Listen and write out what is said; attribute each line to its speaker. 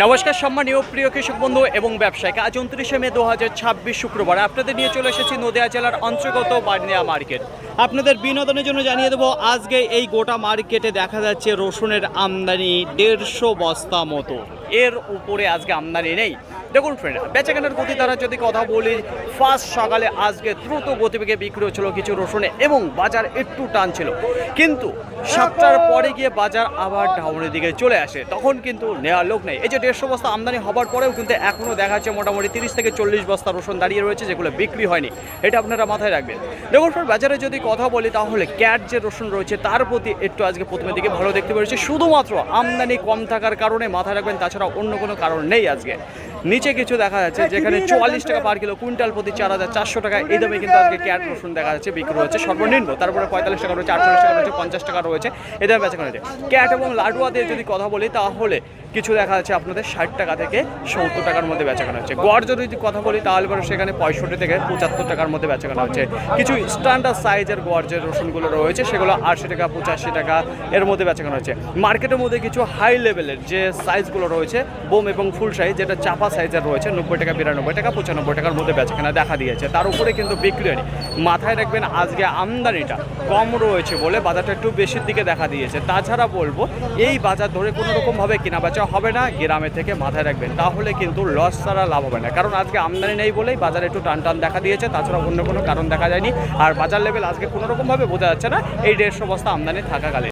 Speaker 1: নমস্কার সম্মানীয় প্রিয় কৃষক বন্ধু এবং ব্যবসায়িক। আজ 29শে মে 2026 শুক্রবার আপনাদের নিয়ে চলে এসেছি নদিয়া জেলার অন্তর্গত বার্নিয়া মার্কেট। আপনাদের বিনোদনের জন্য জানিয়ে দেবো আজকে এই গোটা মার্কেটে দেখা যাচ্ছে রসুনের আমদানি 150 বস্তা মতো, এর উপরে আজকে আমদানি নেই। দেখুন ফ্রেন্ড, বেচাকেনার গতি দ্বারা যদি কথা বলি, ফার্স্ট সকালে আজকে দ্রুত গতিবেগে বিক্রি হচ্ছিল কিছু রসুনে এবং বাজার একটু টান ছিল, কিন্তু 7টার পরে গিয়ে বাজার আবার ডাউনের দিকে চলে আসে, তখন কিন্তু নেওয়ার লোক নেই। এই যে 150 বস্তা আমদানি হবার পরেও কিন্তু এখনও দেখা যাচ্ছে মোটামুটি 30 থেকে 40 বস্তা রসুন দাঁড়িয়ে রয়েছে, যেগুলো বিক্রি হয়নি। এটা আপনারা মাথায় রাখবেন। দেখুন ফ্রেন্ড, বাজারে যদি কথা বলি তাহলে ক্যাট যে রসুন রয়েছে তার প্রতি একটু আজকে প্রথমের দিকে ভালো দেখতে পেরেছি, শুধুমাত্র আমদানি কম থাকার কারণে মাথায় রাখবেন, তাছাড়া অন্য কোনো কারণ নেই। আজকে নিচে কিছু দেখা যাচ্ছে যেখানে 44 টাকা পার কিলো, কুইন্টাল প্রতি 4400 টাকা, এই দামে কিন্তু আজকে ক্যাট রসুন দেখা যাচ্ছে বিক্রি হচ্ছে সর্বনিম্ন। তারপরে 45 টাকা রয়েছে, 48 টাকা রয়েছে, 50 টাকা রয়েছে, এই দামে বেচা রয়েছে। ক্যাট এবং লাডুয়া দিয়ে যদি কথা বলি তাহলে কিছু দেখা যাচ্ছে আপনাদের 60 টাকা থেকে 70 টাকার মধ্যে বেচাকেনা হচ্ছে। গড় যদি কথা বলি তাহলে পরে সেখানে 65 থেকে 75 টাকার মধ্যে বেচাকেনা হচ্ছে। কিছু স্ট্যান্ডার্ড সাইজের গড় যে রসুনগুলো রয়েছে সেগুলো 80 টাকা 85 টাকা এর মধ্যে বেচাকেনা হচ্ছে। মার্কেটের মধ্যে কিছু হাই লেভেলের যে সাইজগুলো রয়েছে, বোম এবং ফুল সাইজ, যেটা চাপা সাইজের রয়েছে, 90 টাকা 92 টাকা 95 টাকার মধ্যে বেচাকেনা দেখা দিয়েছে। তার উপরে কিন্তু বিক্রি হয়নি। মাথায় রাখবেন আজকে আমদানিটা কম রয়েছে বলে বাজারটা একটু বেশির দিকে দেখা দিয়েছে। তাছাড়া বলবো এই বাজার ধরে কোনো রকমভাবে কেনা বেচা হবে না গ্রামে থেকে, মাথায় রাখবেন, তাহলে কিন্তু লস ছাড়া লাভ হবে না। কারণ আজকে আমদানি নেই বলেই বাজারে একটু টান টান দেখা দিয়েছে, তাছাড়া অন্য কোনো কারণ দেখা যায়নি। আর বাজার লেভেল আজকে কোনো রকমভাবে বোঝা যাচ্ছে না এই 150 বস্তা আমদানি থাকাকালীন।